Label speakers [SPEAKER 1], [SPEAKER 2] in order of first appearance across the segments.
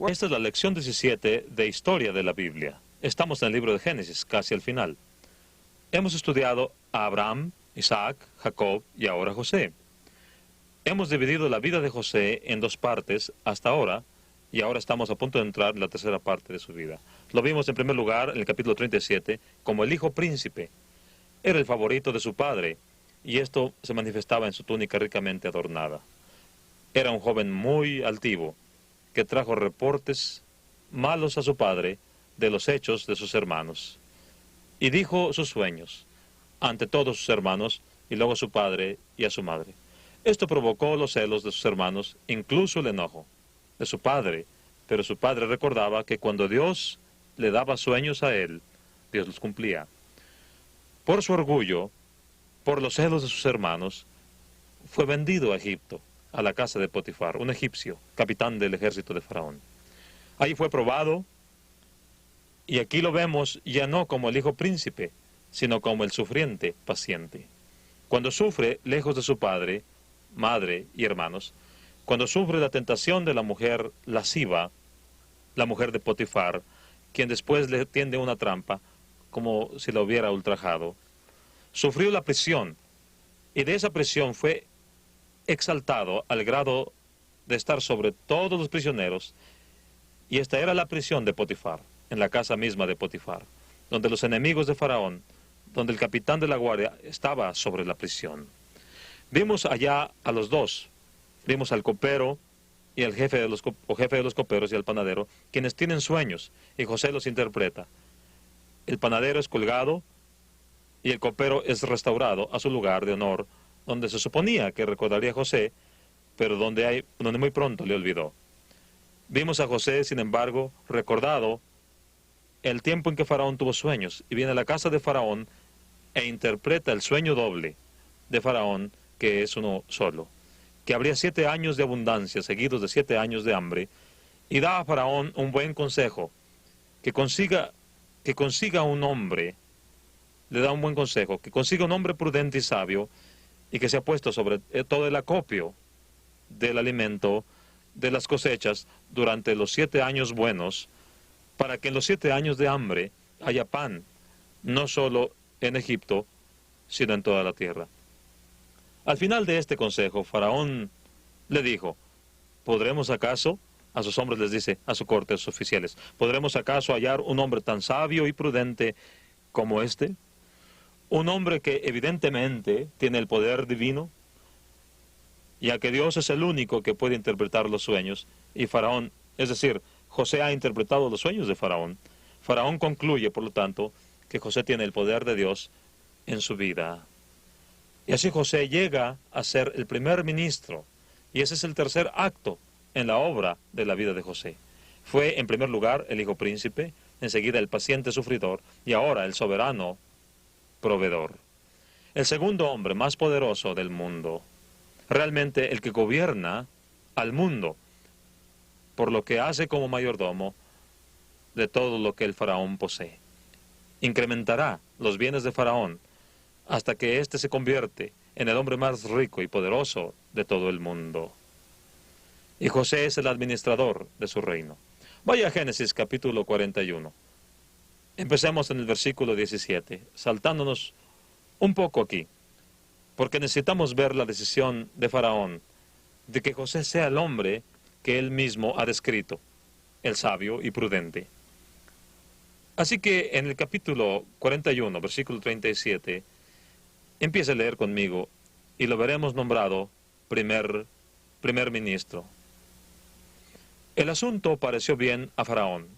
[SPEAKER 1] Esta es la lección 17 de Historia de la Biblia. Estamos en el libro de Génesis, casi al final. Hemos estudiado a Abraham, Isaac, Jacob y ahora José. Hemos dividido la vida de José en dos partes hasta ahora, y ahora estamos a punto de entrar en la tercera parte de su vida. Lo vimos en primer lugar en el capítulo 37 como el hijo príncipe. Era el favorito de su padre, y esto se manifestaba en su túnica ricamente adornada. Era un joven muy altivo, que trajo reportes malos a su padre de los hechos de sus hermanos. Y dijo sus sueños ante todos sus hermanos, y luego a su padre y a su madre. Esto provocó los celos de sus hermanos, incluso el enojo de su padre, pero su padre recordaba que cuando Dios le daba sueños a él, Dios los cumplía. Por su orgullo, por los celos de sus hermanos, fue vendido a Egipto, a la casa de Potifar, un egipcio, capitán del ejército de Faraón. Ahí fue probado, y aquí lo vemos ya no como el hijo príncipe, sino como el sufriente paciente. Cuando sufre lejos de su padre, madre y hermanos, cuando sufre la tentación de la mujer lasciva, la mujer de Potifar, quien después le tiende una trampa, como si la hubiera ultrajado, sufrió la prisión, y de esa prisión fue exaltado al grado de estar sobre todos los prisioneros, y esta era la prisión de Potifar, en la casa misma de Potifar, donde los enemigos de Faraón, donde el capitán de la guardia estaba sobre la prisión. Vimos allá a los dos, vimos al copero y al jefe de los coperos y al panadero, quienes tienen sueños, y José los interpreta. El panadero es colgado y el copero es restaurado a su lugar de honor, donde se suponía que recordaría a José, pero donde muy pronto le olvidó. Vimos a José, sin embargo, recordado el tiempo en que Faraón tuvo sueños, y viene a la casa de Faraón e interpreta el sueño doble de Faraón, que es uno solo, que habría 7 años de abundancia seguidos de 7 años de hambre, y da a Faraón un buen consejo, que consiga un hombre, le da un buen consejo, que consiga un hombre prudente y sabio, y que se ha puesto sobre todo el acopio del alimento, de las cosechas, durante los 7 años buenos, para que en los 7 años de hambre haya pan, no solo en Egipto, sino en toda la tierra. Al final de este consejo, Faraón le dijo: ¿podremos acaso, a sus hombres les dice, a su corte, a sus oficiales, ¿podremos acaso hallar un hombre tan sabio y prudente como este? Un hombre que evidentemente tiene el poder divino, ya que Dios es el único que puede interpretar los sueños, y Faraón, es decir, José ha interpretado los sueños de Faraón. Faraón concluye, por lo tanto, que José tiene el poder de Dios en su vida. Y así José llega a ser el primer ministro, y ese es el tercer acto en la obra de la vida de José. Fue, en primer lugar, el hijo príncipe, enseguida el paciente sufridor, y ahora el soberano proveedor. El segundo hombre más poderoso del mundo, realmente el que gobierna al mundo, por lo que hace como mayordomo de todo lo que el faraón posee. Incrementará los bienes de Faraón hasta que éste se convierte en el hombre más rico y poderoso de todo el mundo. Y José es el administrador de su reino. Vaya a Génesis capítulo 41. Empecemos en el versículo 17, saltándonos un poco aquí, porque necesitamos ver la decisión de Faraón de que José sea el hombre que él mismo ha descrito, el sabio y prudente. Así que en el capítulo 41, versículo 37, empiece a leer conmigo y lo veremos nombrado primer ministro. El asunto pareció bien a Faraón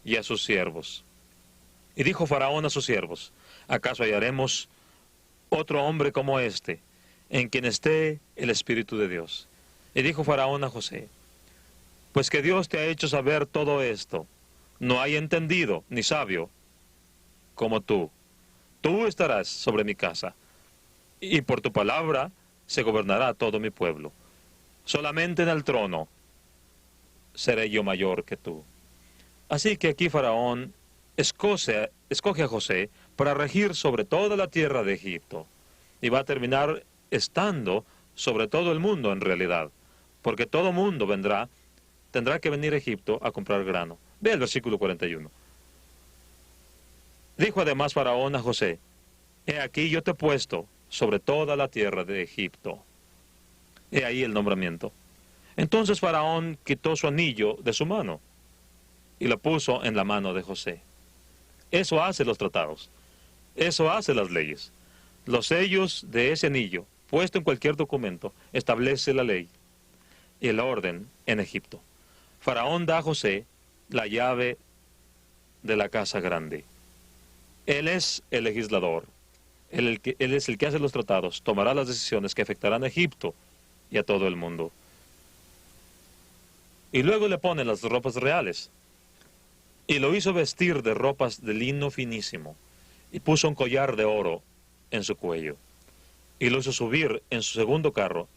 [SPEAKER 1] y a sus siervos. Y dijo Faraón a sus siervos: ¿acaso hallaremos otro hombre como este, en quien esté el Espíritu de Dios? Y dijo Faraón a José: pues que Dios te ha hecho saber todo esto, no hay entendido ni sabio como tú. Tú estarás sobre mi casa, y por tu palabra se gobernará todo mi pueblo. Solamente en el trono seré yo mayor que tú. Así que aquí Faraón escoge a José para regir sobre toda la tierra de Egipto, y va a terminar estando sobre todo el mundo en realidad, porque todo mundo vendrá tendrá que venir a Egipto a comprar grano. Ve el versículo 41. Dijo además Faraón a José: he aquí yo te he puesto sobre toda la tierra de Egipto. He ahí el nombramiento. Entonces Faraón quitó su anillo de su mano y lo puso en la mano de José. Eso hace los tratados. Eso hace las leyes. Los sellos de ese anillo, puesto en cualquier documento, establece la ley y el orden en Egipto. Faraón da a José la llave de la casa grande. Él es el legislador. Él es el que hace los tratados. Tomará las decisiones que afectarán a Egipto y a todo el mundo. Y luego le pone las ropas reales. Y lo hizo vestir de ropas de lino finísimo. Y puso un collar de oro en su cuello. Y lo hizo subir en su segundo carro.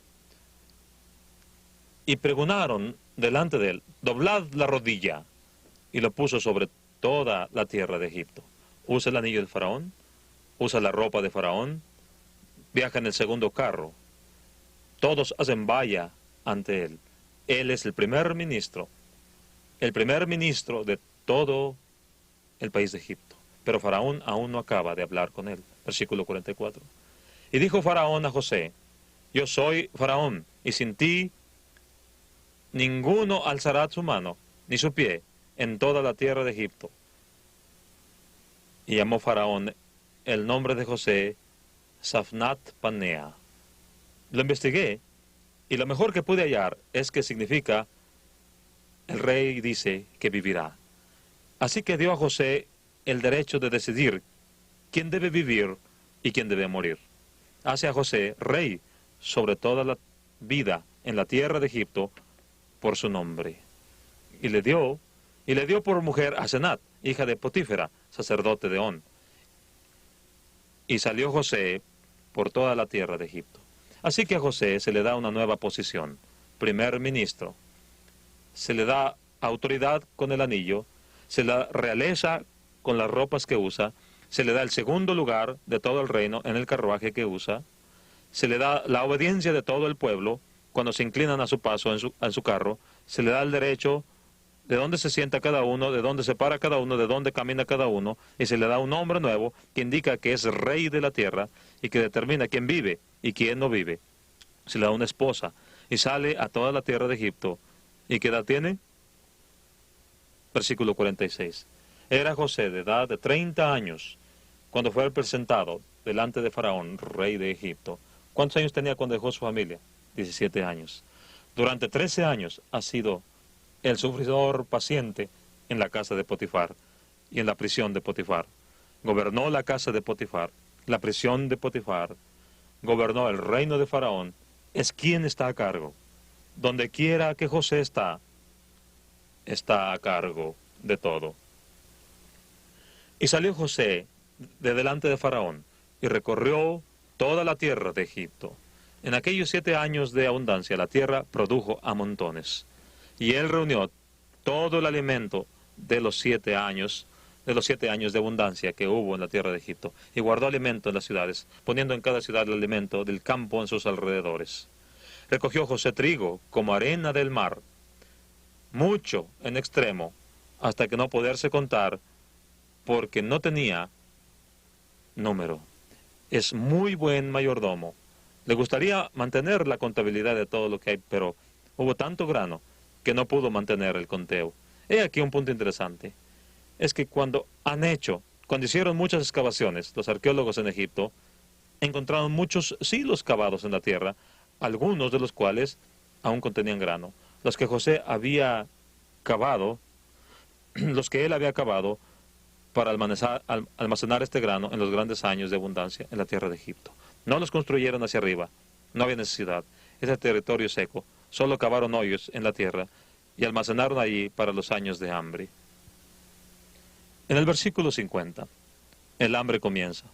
[SPEAKER 1] Y pregonaron delante de él: doblad la rodilla. Y lo puso sobre toda la tierra de Egipto. Usa el anillo de Faraón, usa la ropa de Faraón, viaja en el segundo carro. Todos hacen valla ante él. Él es el primer ministro de todo el país de Egipto. Pero Faraón aún no acaba de hablar con él. Versículo 44. Y dijo Faraón a José: yo soy Faraón, y sin ti ninguno alzará su mano ni su pie en toda la tierra de Egipto. Y llamó Faraón el nombre de José Safnat Panea. Lo investigué, y lo mejor que pude hallar es que significa: el rey dice que vivirá. Así que dio a José el derecho de decidir quién debe vivir y quién debe morir. Hace a José rey sobre toda la vida en la tierra de Egipto por su nombre. Y le dio por mujer a Senat, hija de Potífera, sacerdote de On. Y salió José por toda la tierra de Egipto. Así que a José se le da una nueva posición: primer ministro. Se le da autoridad con el anillo, se le realeza con las ropas que usa, se le da el segundo lugar de todo el reino en el carruaje que usa, se le da la obediencia de todo el pueblo cuando se inclinan a su paso en su carro, se le da el derecho de dónde se sienta cada uno, de dónde se para cada uno, de dónde camina cada uno, y se le da un nombre nuevo que indica que es rey de la tierra y que determina quién vive y quién no vive. Se le da una esposa y sale a toda la tierra de Egipto. ¿Y qué edad tiene? Versículo 46. Era José de edad de 30 años cuando fue presentado delante de Faraón, rey de Egipto. ¿Cuántos años tenía cuando dejó su familia? 17 años. Durante 13 años ha sido el sufridor paciente en la casa de Potifar y en la prisión de Potifar. Gobernó la casa de Potifar, la prisión de Potifar, gobernó el reino de Faraón. Es quien está a cargo. Donde quiera que José está a cargo de todo. Y salió José de delante de Faraón y recorrió toda la tierra de Egipto. En aquellos 7 años de abundancia la tierra produjo a montones. Y él reunió todo el alimento de los 7 años, de abundancia que hubo en la tierra de Egipto, y guardó alimento en las ciudades, poniendo en cada ciudad el alimento del campo en sus alrededores. Recogió José trigo como arena del mar, mucho en extremo, hasta que no poderse contar, porque no tenía número. Es muy buen mayordomo. Le gustaría mantener la contabilidad de todo lo que hay, pero hubo tanto grano que no pudo mantener el conteo. He aquí un punto interesante. Es que cuando hicieron muchas excavaciones, los arqueólogos en Egipto encontraron muchos silos cavados en la tierra, algunos de los cuales aún contenían grano. Los que José había cavado, los que él había cavado para almacenar este grano en los grandes años de abundancia en la tierra de Egipto. No los construyeron hacia arriba, no había necesidad. Ese territorio seco, solo cavaron hoyos en la tierra y almacenaron allí para los años de hambre. En el versículo 50, el hambre comienza.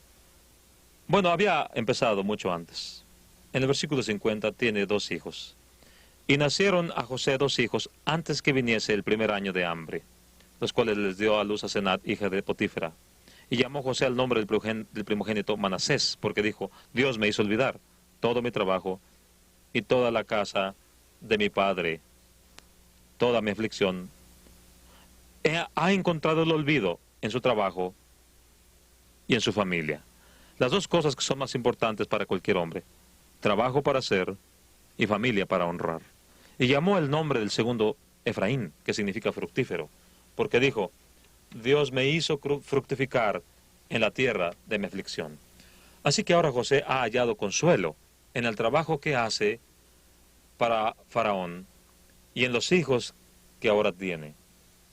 [SPEAKER 1] Bueno, había empezado mucho antes. En el versículo 50 tiene 2 hijos. Y nacieron a José 2 hijos antes que viniese el primer año de hambre, los cuales les dio a luz a Senat, hija de Potífera. Y llamó José al nombre del primogénito Manasés, porque dijo: Dios me hizo olvidar todo mi trabajo y toda la casa de mi padre. toda mi aflicción. Ha encontrado el olvido en su trabajo y en su familia. Las dos cosas que son más importantes para cualquier hombre: trabajo para hacer y familia para honrar. Y llamó el nombre del segundo Efraín, que significa fructífero, porque dijo: Dios me hizo fructificar en la tierra de mi aflicción. Así que ahora José ha hallado consuelo en el trabajo que hace para Faraón y en los hijos que ahora tiene.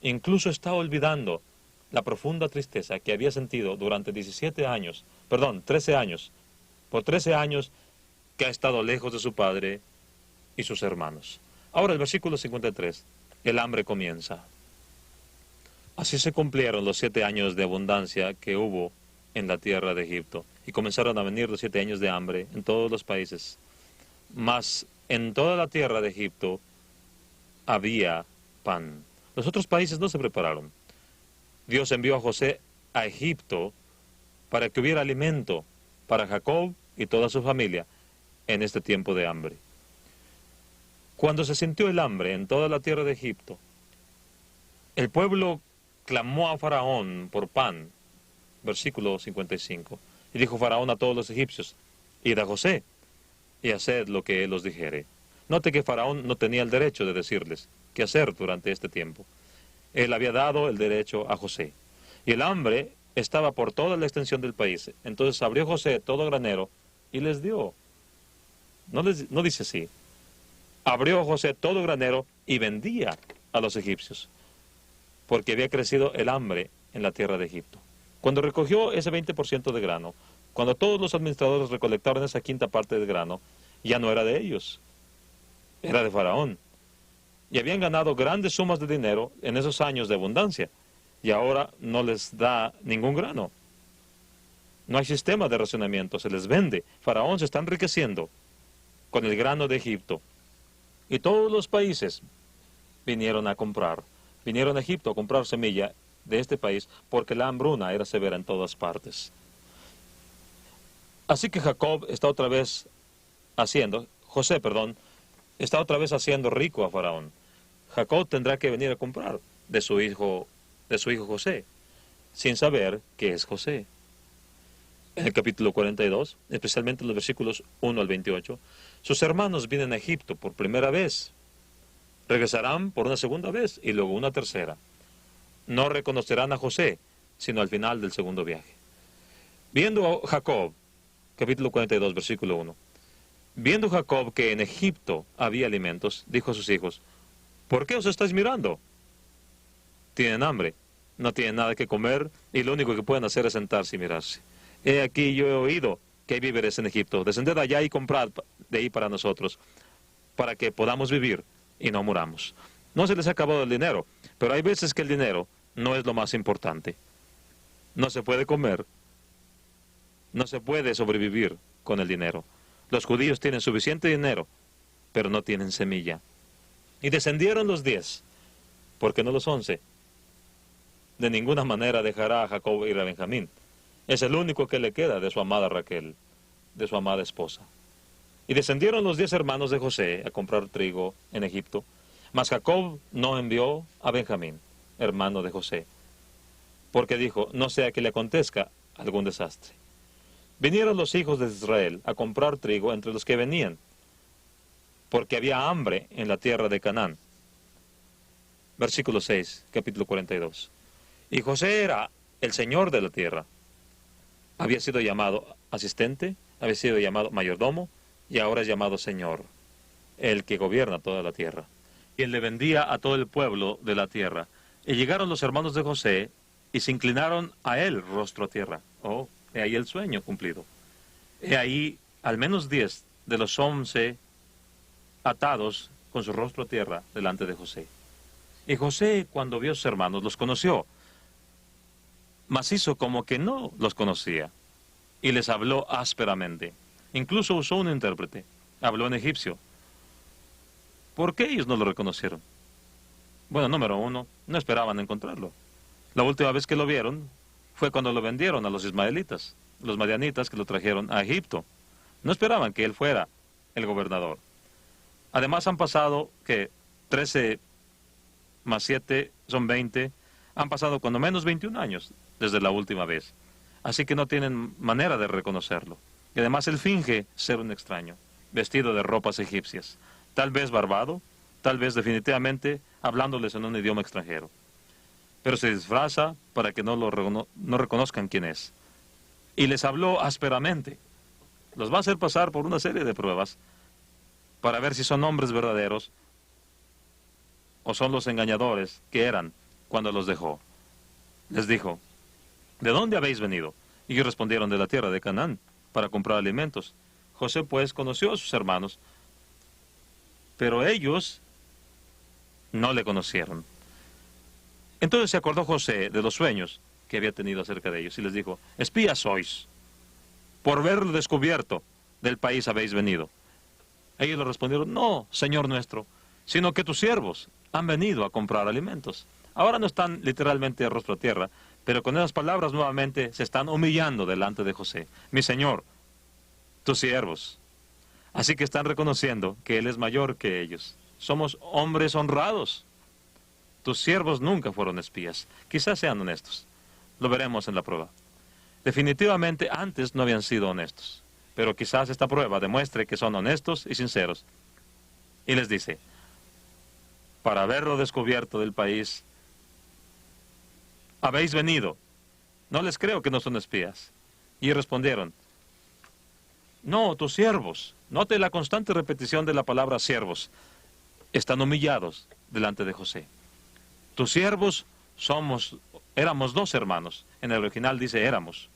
[SPEAKER 1] Incluso está olvidando la profunda tristeza que había sentido durante 13 años, por 13 años que ha estado lejos de su padre y sus hermanos. Ahora el versículo 53, el hambre comienza. Así se cumplieron los 7 años de abundancia que hubo en la tierra de Egipto, y comenzaron a venir los 7 años de hambre en todos los países. Mas en toda la tierra de Egipto había pan. Los otros países no se prepararon. Dios envió a José a Egipto para que hubiera alimento para Jacob y toda su familia en este tiempo de hambre. Cuando se sintió el hambre en toda la tierra de Egipto, el pueblo clamó a Faraón por pan. Versículo 55. Y dijo Faraón a todos los egipcios: id a José y haced lo que él os dijere. Note que Faraón no tenía el derecho de decirles qué hacer durante este tiempo. Él había dado el derecho a José. Y el hambre estaba por toda la extensión del país. Entonces abrió José todo granero y les dio. No dice así. Abrió José todo granero y vendía a los egipcios, porque había crecido el hambre en la tierra de Egipto. Cuando recogió ese 20% de grano, cuando todos los administradores recolectaron esa quinta parte de grano, ya no era de ellos, era de Faraón. Y habían ganado grandes sumas de dinero en esos años de abundancia, y ahora no les da ningún grano. No hay sistema de racionamiento, se les vende. Faraón se está enriqueciendo con el grano de Egipto. Y todos los países vinieron a Egipto a comprar semilla de este país, porque la hambruna era severa en todas partes. Así que José está otra vez haciendo rico a Faraón. Jacob tendrá que venir a comprar de su hijo José, sin saber que es José. En el capítulo 42, especialmente en los versículos 1 al 28, sus hermanos vienen a Egipto por primera vez. Regresarán por una segunda vez y luego una tercera. No reconocerán a José, sino al final del segundo viaje. Viendo Jacob, capítulo 42, versículo 1. Viendo Jacob que en Egipto había alimentos, dijo a sus hijos: ¿por qué os estáis mirando? Tienen hambre, no tienen nada que comer, y lo único que pueden hacer es sentarse y mirarse. He aquí, yo he oído que hay víveres en Egipto. Descended allá y comprad de ahí para nosotros, para que podamos vivir y no muramos. No se les ha acabado el dinero, pero hay veces que el dinero no es lo más importante. No se puede comer, no se puede sobrevivir con el dinero. Los judíos tienen suficiente dinero, pero no tienen semilla. Y descendieron los 10, porque no los 11. De ninguna manera dejará a Jacob ir a Benjamín. Es el único que le queda de su amada Raquel, de su amada esposa. Y descendieron los 10 hermanos de José a comprar trigo en Egipto, mas Jacob no envió a Benjamín, hermano de José, porque dijo: no sea que le acontezca algún desastre. Vinieron los hijos de Israel a comprar trigo entre los que venían, porque había hambre en la tierra de Canaán. Versículo 6, capítulo 42. Y José era el señor de la tierra. Había sido llamado asistente, había sido llamado mayordomo, y ahora es llamado señor, el que gobierna toda la tierra. Y él le vendía a todo el pueblo de la tierra. Y llegaron los hermanos de José y se inclinaron a él rostro a tierra. Oh, he ahí el sueño cumplido. He ahí al menos 10 de los 11 atados con su rostro a tierra delante de José. Y José, cuando vio a sus hermanos, los conoció, mas hizo como que no los conocía, y les habló ásperamente. Incluso usó un intérprete. Habló en egipcio. ¿Por qué ellos no lo reconocieron? Bueno, número 1, no esperaban encontrarlo. La última vez que lo vieron fue cuando lo vendieron a los ismaelitas, los madianitas que lo trajeron a Egipto. No esperaban que él fuera el gobernador. Además han pasado, 13 más 7 son 20. Han pasado cuando menos 21 años desde la última vez. Así que no tienen manera de reconocerlo. Y además él finge ser un extraño, vestido de ropas egipcias. Tal vez barbado, tal vez definitivamente hablándoles en un idioma extranjero. Pero se disfraza para que no reconozcan quién es. Y les habló ásperamente. Los va a hacer pasar por una serie de pruebas para ver si son hombres verdaderos o son los engañadores que eran cuando los dejó. Les dijo, ¿de dónde habéis venido? Y ellos respondieron, de la tierra de Canaán, para comprar alimentos. José pues conoció a sus hermanos, pero ellos no le conocieron. Entonces se acordó José de los sueños que había tenido acerca de ellos y les dijo, espías sois, por verlo descubierto del país habéis venido. Ellos le respondieron, no, Señor nuestro, sino que tus siervos han venido a comprar alimentos. Ahora no están literalmente rostro a tierra, pero con esas palabras nuevamente se están humillando delante de José. Mi Señor, tus siervos. Así que están reconociendo que Él es mayor que ellos. Somos hombres honrados. Tus siervos nunca fueron espías. Quizás sean honestos. Lo veremos en la prueba. Definitivamente antes no habían sido honestos. Pero quizás esta prueba demuestre que son honestos y sinceros. Y les dice, para haberlo descubierto del país, habéis venido. No les creo que no son espías. Y respondieron, no, tus siervos. Note la constante repetición de la palabra siervos. Están humillados delante de José. Tus siervos éramos 2 hermanos. En el original dice éramos.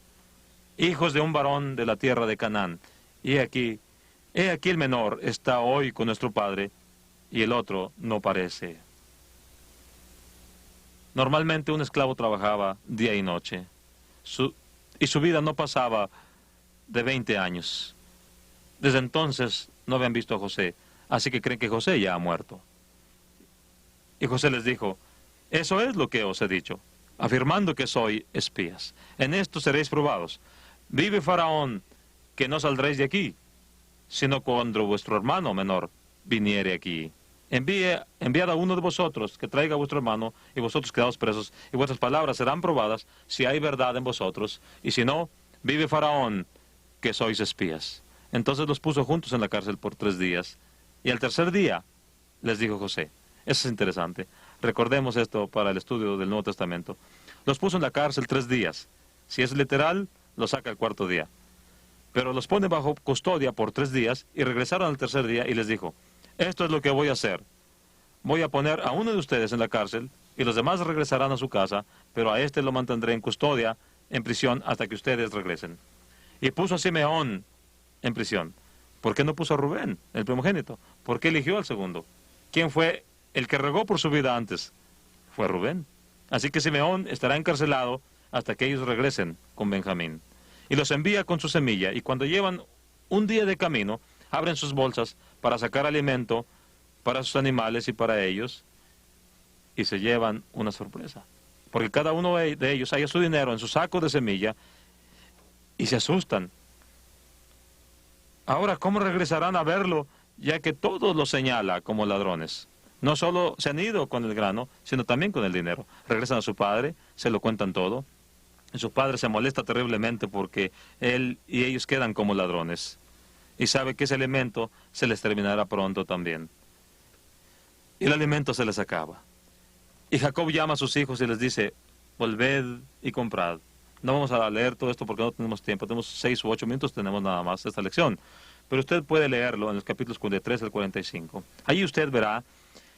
[SPEAKER 1] Hijos de un varón de la tierra de Canaán. Y he aquí el menor está hoy con nuestro padre y el otro no parece. Normalmente un esclavo trabajaba día y noche. Y su vida no pasaba de 20 años. Desde entonces no habían visto a José, así que creen que José ya ha muerto. Y José les dijo, eso es lo que os he dicho, afirmando que soy espías. En esto seréis probados. Vive Faraón, que no saldréis de aquí, sino cuando vuestro hermano menor viniere aquí. Enviad a uno de vosotros que traiga a vuestro hermano, y vosotros quedaos presos, y vuestras palabras serán probadas si hay verdad en vosotros, y si no, vive Faraón, que sois espías. Entonces los puso juntos en la cárcel por 3 días, y al tercer día les dijo José, eso es interesante, recordemos esto para el estudio del Nuevo Testamento, los puso en la cárcel 3 días, si es literal, los saca el 4.º día, pero los pone bajo custodia por 3 días, y regresaron al tercer día y les dijo, esto es lo que voy a hacer, voy a poner a uno de ustedes en la cárcel, y los demás regresarán a su casa, pero a este lo mantendré en custodia, en prisión, hasta que ustedes regresen. Y puso a Simeón en prisión. ¿Por qué no puso a Rubén, el primogénito? ¿Por qué eligió al segundo? ¿Quién fue el que regó por su vida antes? Fue Rubén. Así que Simeón estará encarcelado hasta que ellos regresen con Benjamín. Y los envía con su semilla, y cuando llevan un día de camino, abren sus bolsas para sacar alimento para sus animales y para ellos, y se llevan una sorpresa. Porque cada uno de ellos halla su dinero en su saco de semilla, y se asustan. Ahora, ¿cómo regresarán a verlo, ya que todo lo señala como ladrones? No solo se han ido con el grano, sino también con el dinero. Regresan a su padre, se lo cuentan todo. Y su padre se molesta terriblemente porque él y ellos quedan como ladrones. Y sabe que ese alimento se les terminará pronto también. Y el alimento se les acaba. Y Jacob llama a sus hijos y les dice, volved y comprad. No vamos a leer todo esto porque no tenemos tiempo. Tenemos 6 u 8 minutos, tenemos nada más esta lección. Pero usted puede leerlo en los capítulos 43 al 45. Allí usted verá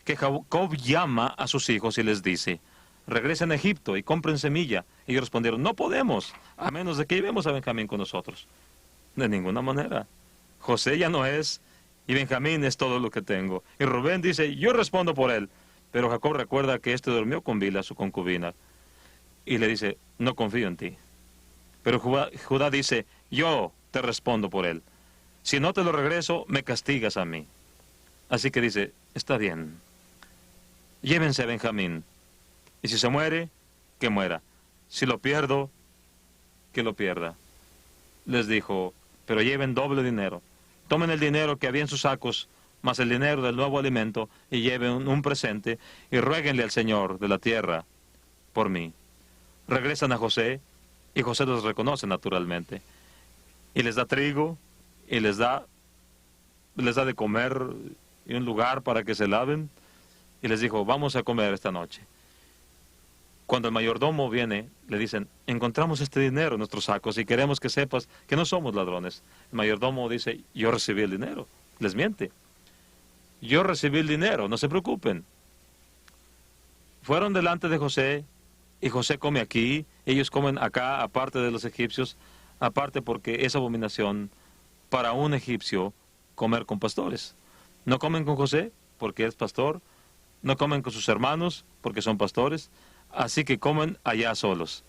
[SPEAKER 1] que Jacob llama a sus hijos y les dice, regresen a Egipto y compren semilla. Ellos respondieron, no podemos, a menos de que llevemos a Benjamín con nosotros. De ninguna manera. José ya no es, y Benjamín es todo lo que tengo. Y Rubén dice, yo respondo por él. Pero Jacob recuerda que éste durmió con Bila, su concubina. Y le dice, no confío en ti. Pero Judá dice, yo te respondo por él. Si no te lo regreso, me castigas a mí. Así que dice, está bien. Llévense a Benjamín. Y si se muere, que muera. Si lo pierdo, que lo pierda. Les dijo, pero lleven doble dinero. Tomen el dinero que había en sus sacos más el dinero del nuevo alimento, y lleven un presente, y ruéguenle al Señor de la tierra por mí. Regresan a José, y José los reconoce naturalmente, y les da trigo, y les da de comer, y un lugar para que se laven, y les dijo, vamos a comer esta noche. Cuando el mayordomo viene, le dicen, encontramos este dinero en nuestros sacos y queremos que sepas que no somos ladrones. El mayordomo dice, yo recibí el dinero. Les miente. Yo recibí el dinero, no se preocupen. Fueron delante de José, y José come aquí, ellos comen acá, aparte de los egipcios, aparte porque es abominación para un egipcio comer con pastores. No comen con José porque es pastor, no comen con sus hermanos porque son pastores, así que comen allá solos.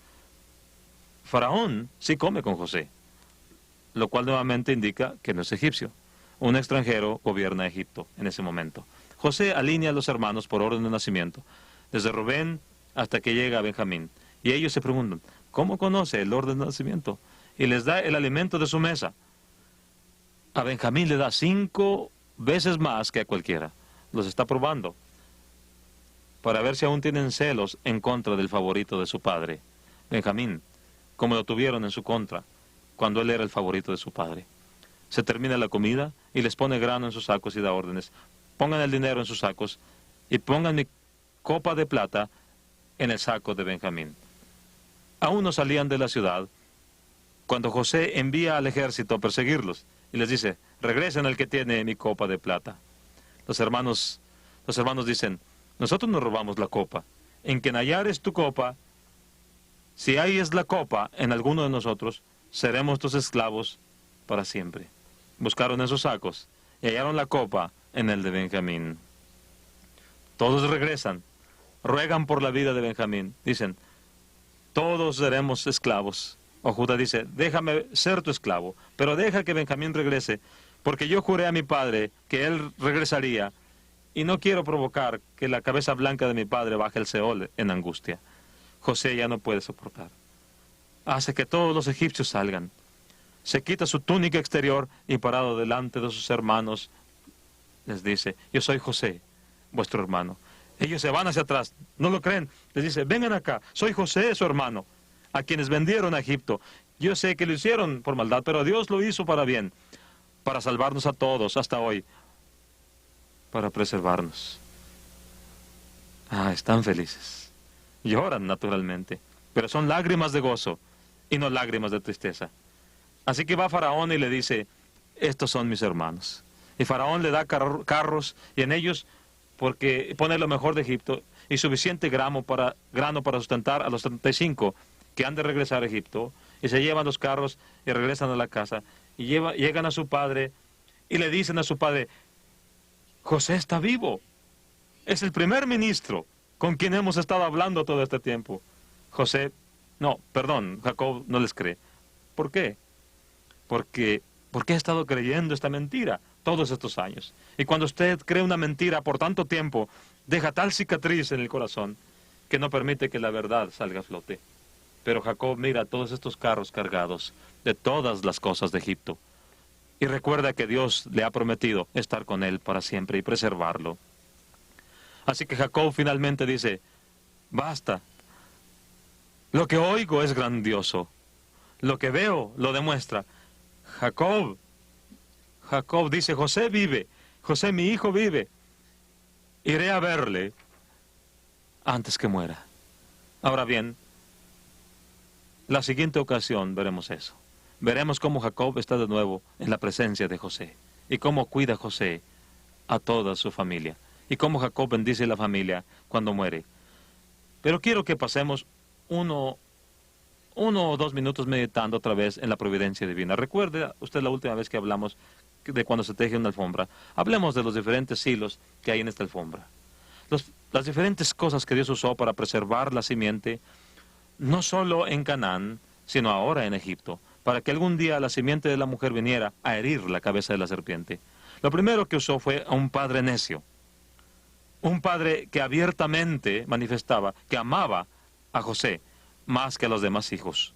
[SPEAKER 1] Faraón sí come con José, lo cual nuevamente indica que no es egipcio. Un extranjero gobierna Egipto en ese momento. José alinea a los hermanos por orden de nacimiento, desde Rubén hasta que llega a Benjamín. Y ellos se preguntan, ¿cómo conoce el orden de nacimiento? Y les da el alimento de su mesa. A Benjamín le da 5 veces más que a cualquiera. Los está probando para ver si aún tienen celos en contra del favorito de su padre, Benjamín, como lo tuvieron en su contra, cuando él era el favorito de su padre. Se termina la comida y les pone grano en sus sacos y da órdenes. Pongan el dinero en sus sacos y pongan mi copa de plata en el saco de Benjamín. Aún no salían de la ciudad cuando José envía al ejército a perseguirlos y les dice, regresen al que tiene mi copa de plata. Los hermanos dicen, nosotros no robamos la copa. En quien hallares tu copa, si ahí es la copa en alguno de nosotros, seremos tus esclavos para siempre. Buscaron esos sacos y hallaron la copa en el de Benjamín. Todos regresan, ruegan por la vida de Benjamín. Dicen, todos seremos esclavos. O Judá dice, déjame ser tu esclavo, pero deja que Benjamín regrese, porque yo juré a mi padre que él regresaría, y no quiero provocar que la cabeza blanca de mi padre baje al Seol en angustia. José ya no puede soportar. Hace que todos los egipcios salgan. Se quita su túnica exterior y parado delante de sus hermanos, les dice, yo soy José, vuestro hermano. Ellos se van hacia atrás, no lo creen. Les dice, vengan acá, soy José, su hermano, a quienes vendieron a Egipto. Yo sé que lo hicieron por maldad, pero Dios lo hizo para bien, para salvarnos a todos hasta hoy, para preservarnos. Están felices. Lloran naturalmente, pero son lágrimas de gozo y no lágrimas de tristeza. Así que va Faraón y le dice, estos son mis hermanos. Y Faraón le da carros y en ellos, porque pone lo mejor de Egipto y suficiente grano para sustentar a los 35 que han de regresar a Egipto, y se llevan los carros y regresan a la casa, y llegan a su padre y le dicen a su padre, José está vivo, es el primer ministro con quien hemos estado hablando todo este tiempo. Jacob no les cree. ¿Por qué? Porque he estado creyendo esta mentira todos estos años. Y cuando usted cree una mentira por tanto tiempo, deja tal cicatriz en el corazón que no permite que la verdad salga a flote. Pero Jacob mira todos estos carros cargados de todas las cosas de Egipto y recuerda que Dios le ha prometido estar con él para siempre y preservarlo. Así que Jacob finalmente dice, basta, lo que oigo es grandioso, lo que veo lo demuestra. Jacob dice, José vive, José mi hijo vive, iré a verle antes que muera. Ahora bien, la siguiente ocasión veremos eso. Veremos cómo Jacob está de nuevo en la presencia de José y cómo cuida José a toda su familia y cómo Jacob bendice la familia cuando muere. Pero quiero que pasemos uno o dos minutos meditando otra vez en la providencia divina. Recuerde usted la última vez que hablamos de cuando se teje una alfombra. Hablemos de los diferentes hilos que hay en esta alfombra. Las diferentes cosas que Dios usó para preservar la simiente, no solo en Canaán, sino ahora en Egipto, para que algún día la simiente de la mujer viniera a herir la cabeza de la serpiente. Lo primero que usó fue a un padre necio, un padre que abiertamente manifestaba que amaba a José más que a los demás hijos.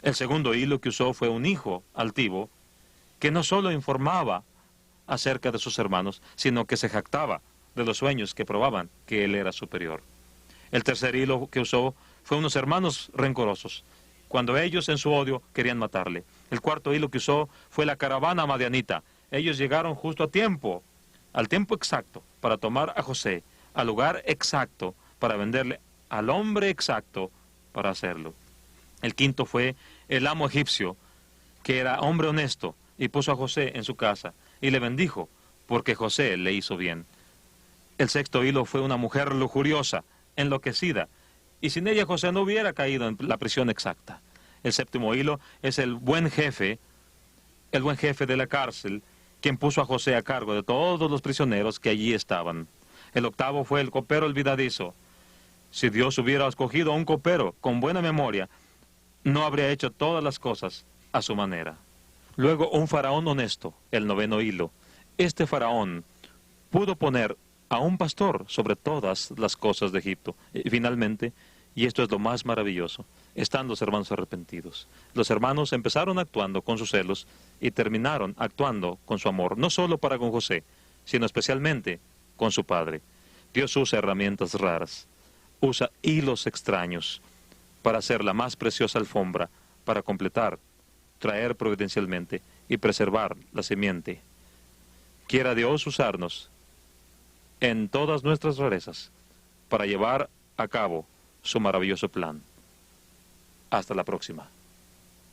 [SPEAKER 1] El segundo hilo que usó fue un hijo altivo que no solo informaba acerca de sus hermanos, sino que se jactaba de los sueños que probaban que él era superior. El tercer hilo que usó fue unos hermanos rencorosos, cuando ellos en su odio querían matarle. El cuarto hilo que usó fue la caravana madianita. Ellos llegaron justo a tiempo, al tiempo exacto, para tomar a José, al lugar exacto, para venderle al hombre exacto para hacerlo. El quinto fue el amo egipcio, que era hombre honesto, y puso a José en su casa, y le bendijo, porque José le hizo bien. El sexto hilo fue una mujer lujuriosa, enloquecida, y sin ella José no hubiera caído en la prisión exacta. El séptimo hilo es el buen jefe de la cárcel, quien puso a José a cargo de todos los prisioneros que allí estaban. El octavo fue el copero olvidadizo. Si Dios hubiera escogido a un copero con buena memoria, no habría hecho todas las cosas a su manera. Luego un faraón honesto, el noveno hilo. Este faraón pudo poner a un pastor sobre todas las cosas de Egipto. Y finalmente, y esto es lo más maravilloso, están los hermanos arrepentidos. Los hermanos empezaron actuando con sus celos y terminaron actuando con su amor, no solo para con José, sino especialmente con su padre. Dios usa herramientas raras, usa hilos extraños para hacer la más preciosa alfombra, para completar, traer providencialmente y preservar la simiente. Quiera Dios usarnos en todas nuestras rarezas para llevar a cabo su maravilloso plan. Hasta la próxima.